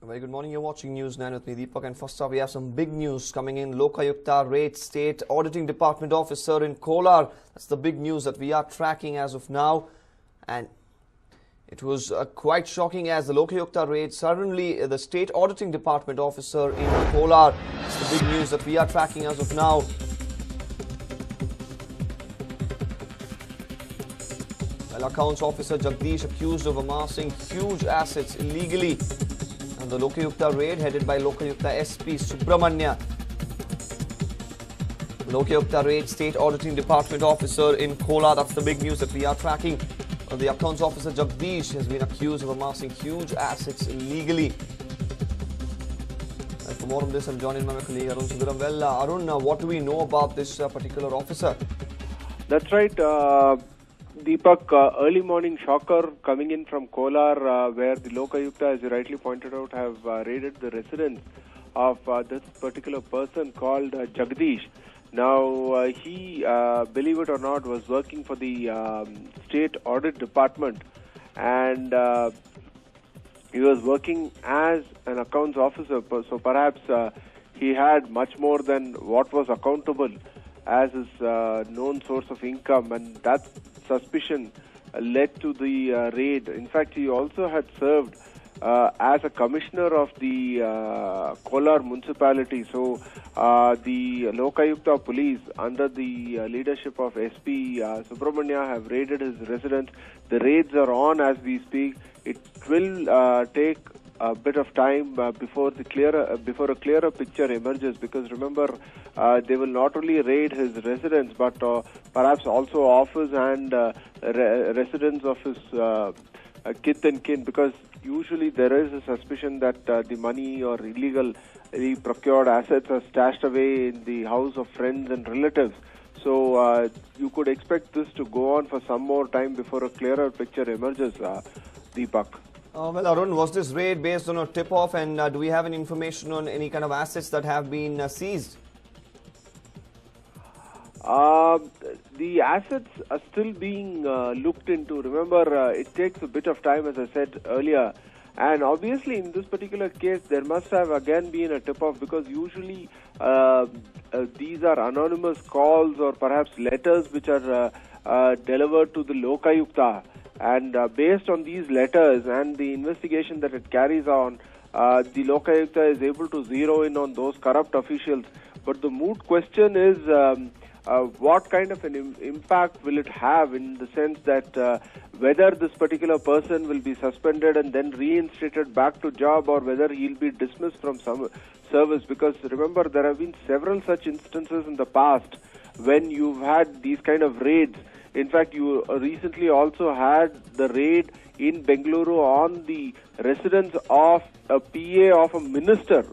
A very good morning. You're watching News9 with me, Deepak. And first up, we have some big news coming in. Lokayukta raids State Auditing Department officer in Kolar. That's the big news that we are tracking as of now. And it was quite shocking as the Lokayukta raid suddenly the State Auditing Department officer in Kolar. It's the big news that we are tracking as of now. Well, accounts officer Jagdish accused of amassing huge assets illegally. And the Lokayukta raid headed by Lokayukta SP Subramanya. Lokayukta raid State Auditing Department officer in Kolar. That's the big news that we are tracking. The accounts officer Jagdish has been accused of amassing huge assets illegally. And for more on this, I'm joined by my colleague Arun Sundaram. Well, Arun, what do we know about this particular officer? That's right. Deepak, early morning shocker coming in from Kolar, where the Lokayukta, as you rightly pointed out, have raided the residence of this particular person called Jagdish. Now, he, believe it or not, was working for the State Audit Department, and he was working as an accounts officer. So perhaps he had much more than what was accountable as his known source of income, and that suspicion led to the raid. In fact, he also had served as a commissioner of the Kolar municipality. So the Lokayukta police, under the leadership of SP Subramanya, have raided his residence. The raids are on as we speak. It will take a bit of time before a clearer picture emerges, because remember, they will not only raid his residence but perhaps also office and residence of his kith and kin, because usually there is a suspicion that the money or illegally procured assets are stashed away in the house of friends and relatives. So you could expect this to go on for some more time before a clearer picture emerges, Deepak. Well, Arun, was this raid based on a tip-off, and do we have any information on any kind of assets that have been seized? The assets are still being looked into. Remember, it takes a bit of time, as I said earlier. And obviously, in this particular case, there must have again been a tip-off, because usually these are anonymous calls or perhaps letters which are delivered to the Lokayukta. And based on these letters and the investigation that it carries on, the Lokayukta is able to zero in on those corrupt officials. But the moot question is, what kind of an impact will it have, in the sense that whether this particular person will be suspended and then reinstated back to job, or whether he'll be dismissed from some service. Because remember, there have been several such instances in the past when you've had these kind of raids. In fact, you recently also had the raid in Bengaluru on the residence of a PA of a minister.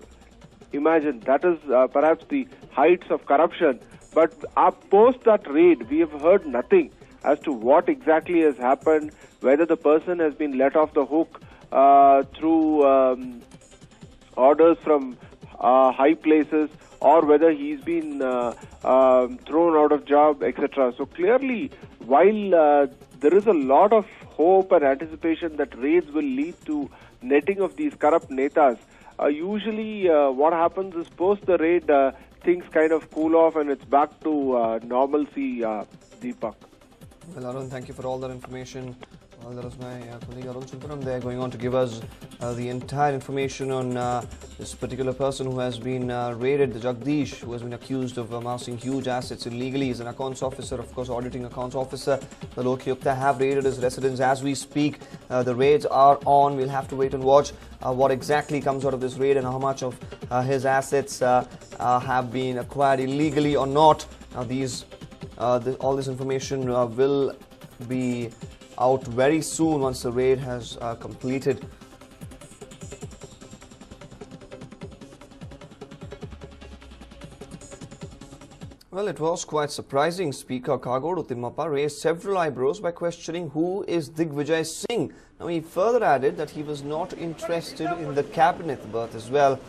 Imagine, that is perhaps the heights of corruption. But post that raid, we have heard nothing as to what exactly has happened, whether the person has been let off the hook through orders from high places, or whether he's been thrown out of job, etc. So clearly, while there is a lot of hope and anticipation that raids will lead to netting of these corrupt netas, usually what happens is post the raid, things kind of cool off and it's back to normalcy, Deepak. Well, Arun, thank you for all that information. Well, that was my colleague Arun Sundaram there, going on to give us the entire information on this particular person who has been raided, the Jagdish, who has been accused of amassing huge assets illegally. He's an accounts officer, of course, auditing accounts officer. The Lokayukta have raided his residence as we speak. The raids are on. We'll have to wait and watch what exactly comes out of this raid and how much of his assets have been acquired illegally or not. Now, all this information will be out very soon once the raid has completed. Well, it was quite surprising. Speaker Kagodu Timmappa raised several eyebrows by questioning who is Digvijay Singh. Now, he further added that he was not interested in the cabinet berth as well.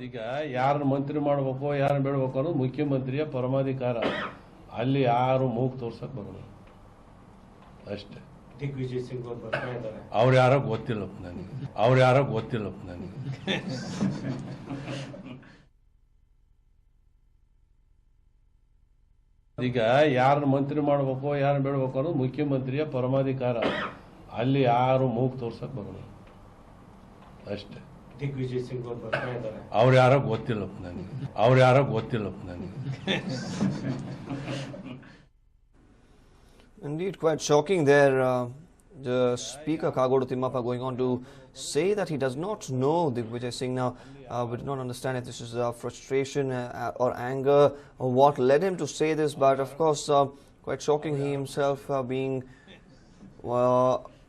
ಈಗ ಯಾರನ್ನು ಮಂತ್ರಿ ಮಾಡಬೇಕು ಯಾರನ್ನು ಬಿಡಬೇಕು ಅನ್ನೋದು ಮುಖ್ಯಮಂತ್ರಿಯ ಪರಮಾಧಿಕಾರ. ಅಲ್ಲಿ ಯಾರು ಮೂಗು ತೋರ್ಸಕ್ಕೆ ಬರೋದು ಅಷ್ಟೇ. ದಿಗ್ವಿಜಯ್ ಸಿಂಗ್ ಅವರು ಬರ್ತಾ ಇದ್ದಾರೆ. ಅವ್ರು ಯಾರೋ ಗೊತ್ತಿಲ್ಲಪ್ಪ ನನಗೆ. ಈಗ ಯಾರನ್ನ ಮಂತ್ರಿ ಮಾಡಬೇಕು ಯಾರನ್ನ ಬಿಡಬೇಕು ಅನ್ನೋದು ಮುಖ್ಯಮಂತ್ರಿಯ ಪರಮಾಧಿಕಾರ. ಅಲ್ಲಿ ಯಾರು ಮೂಗು ತೋರ್ಸಕ್ ಬರೋದು ಅಷ್ಟೇ. ದಿಗ್ವಿಜಯ್ ಸಿಂಗ್ ಅವರು ಬರ್ತಾ ಇದ್ದಾರೆ. ಅವ್ರು ಯಾರೋ ಗೊತ್ತಿಲ್ಲಪ್ಪ ನನಗೆ. Indeed, quite shocking there. The Speaker Kagodu Timmappa going on to say that he does not know Digvijay Singh. Now, we do not understand if this is frustration or anger or what led him to say this, but of course, quite shocking. He himself being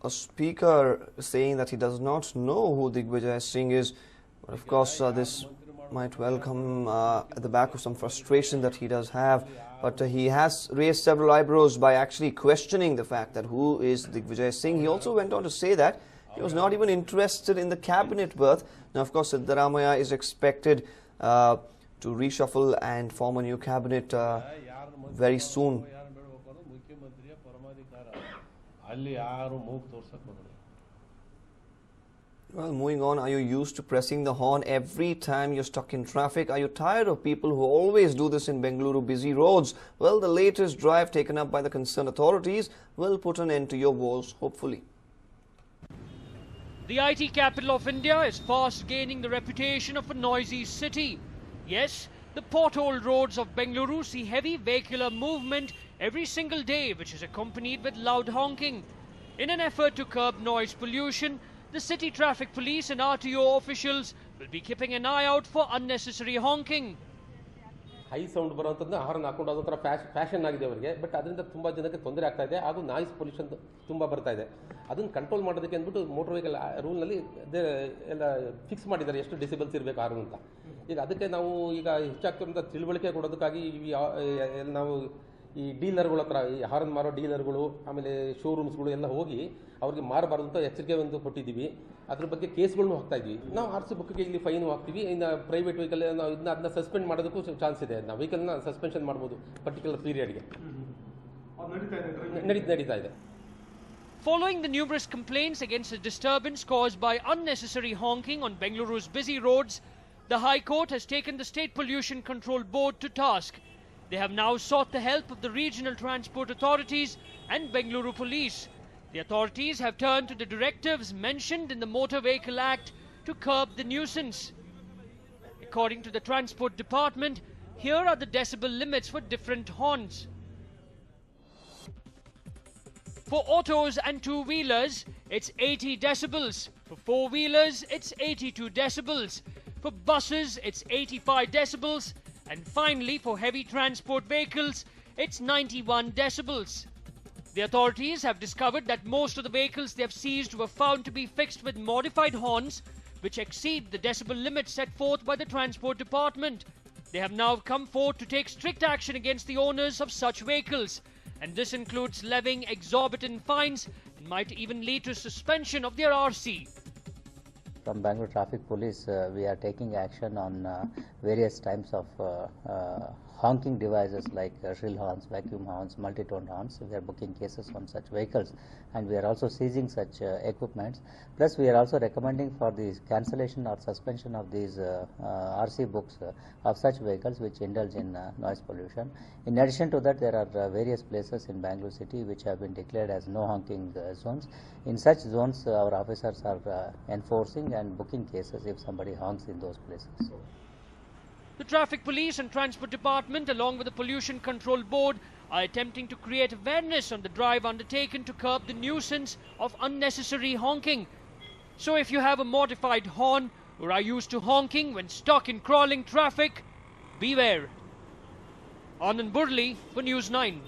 a speaker saying that he does not know who Digvijay Singh is. But of course, this might well come at the back of some frustration that he does have. But he has raised several eyebrows by actually questioning the fact that who is Digvijay Singh. He also went on to say that he was not even interested in the cabinet berth. Now, of course, Siddaramaiah is expected to reshuffle and form a new cabinet very soon. Well, moving on, are you used to pressing the horn every time you're stuck in traffic? Are you tired of people who always do this in Bengaluru busy roads? Well, the latest drive taken up by the concerned authorities will put an end to your woes, hopefully. The IT capital of India is fast gaining the reputation of a noisy city. Yes, the potholed roads of Bengaluru see heavy vehicular movement every single day, which is accompanied with loud honking. In an effort to curb noise pollution, the city traffic police and RTO officials will be keeping an eye out for unnecessary honking. High sound ಬರುವಂಥದ್ದನ್ನ horn ಹಾಕೊಂಡು ಅದೊಂಥರ fashion ಆಗಿದೆ ಅವರಿಗೆ. But ಅದರಿಂದ ತುಂಬ ಜನಕ್ಕೆ ತೊಂದರೆ ಆಗ್ತಾ ಇದೆ, ಹಾಗೂ ನಾಯ್ಸ್ ಪೊಲ್ಯೂಷನ್ ತುಂಬ ಬರ್ತಾ ಇದೆ. ಅದನ್ನು ಕಂಟ್ರೋಲ್ ಮಾಡೋದಕ್ಕೆ ಅಂದ್ಬಿಟ್ಟು ಮೋಟರ್ ವೆಹಿಕಲ್ ರೂಲ್ನಲ್ಲಿ ಎಲ್ಲ ಫಿಕ್ಸ್ ಮಾಡಿದ್ದಾರೆ ಎಷ್ಟು ಡೆಸಿಬಲ್ಸ್ ಇರಬೇಕು ಹಾರ್ನ್ ಅಂತ. ಈಗ ಅದಕ್ಕೆ ನಾವು ಈಗ ಹೆಚ್ಚಾಗ್ತಿರೋಂಥ ತಿಳುವಳಿಕೆ ಕೊಡೋದಕ್ಕಾಗಿ ನಾವು ಈ ಡೀಲರ್ಗಳ ಹತ್ರ, ಈ ಹಾರ್ನ್ ಮಾರೋ ಡೀಲರ್ಗಳು, ಆಮೇಲೆ ಶೋರೂಮ್ಸ್ಗಳು ಎಲ್ಲ ಹೋಗಿ ಅವ್ರಿಗೆ ಮಾರಬಾರ್ದು ಅಂತ ಎಚ್ಚರಿಕೆ ಒಂದು ಕೊಟ್ಟಿದ್ದೀವಿ. ಅದ್ರ ಬಗ್ಗೆ ಕೇಸ್ಗಳನ್ನು ಹಾಕ್ತಾ ಇದ್ವಿ. ನಾವು ಆರ್ ಸಿ ಬುಕ್ಗೆ ಇಲ್ಲಿ ಫೈನ್ ಹಾಕ್ತೀವಿ. ಇನ್ನು ಪ್ರೈವೇಟ್ ವೆಹಿಕಲ್ ನಾವು ಅದನ್ನ ಸಸ್ಪೆಂಡ್ ಮಾಡೋದಕ್ಕೂ ಚಾನ್ಸ್ ಇದೆ. ನಾವು ವೆಹಿಕಲ್ನ ಸಸ್ಪೆನ್ಷನ್ ಮಾಡ್ಬೋದು ಪರ್ಟಿಕ್ಯುಲರ್ ಪೀರಿಯಡ್ಗೆ. ನಡೀತಾ ಇದೆ. Following the numerous complaints against the disturbance caused by unnecessary honking on Bengaluru's busy roads, the High Court has taken the State Pollution Control Board to task. They have now sought the help of the regional transport authorities and Bengaluru police. The authorities have turned to the directives mentioned in the Motor Vehicle Act to curb the nuisance. According to the Transport Department, here are the decibel limits for different horns. For autos and two-wheelers, it's 80 decibels. For four-wheelers, it's 82 decibels. For buses, it's 85 decibels. And finally, for heavy transport vehicles, it's 91 decibels. The authorities have discovered that most of the vehicles they have seized were found to be fixed with modified horns, which exceed the decibel limits set forth by the Transport Department. They have now come forward to take strict action against the owners of such vehicles, and this includes levying exorbitant fines and might even lead to suspension of their RC. From Bangalore Traffic Police, we are taking action on various types of honking devices like shrill horns, vacuum horns, multi-tone horns. We are booking cases on such vehicles, and we are also seizing such equipments. Plus, we are also recommending for the cancellation or suspension of these RC books of such vehicles which indulge in noise pollution. In addition to that, there are various places in Bangalore city which have been declared as no honking zones. In such zones, our officers are enforcing and booking cases if somebody honks in those places. The Traffic Police and Transport Department, along with the Pollution Control Board, are attempting to create awareness on the drive undertaken to curb the nuisance of unnecessary honking. So if you have a modified horn or are used to honking when stuck in crawling traffic, beware. Anand Burli for News 9.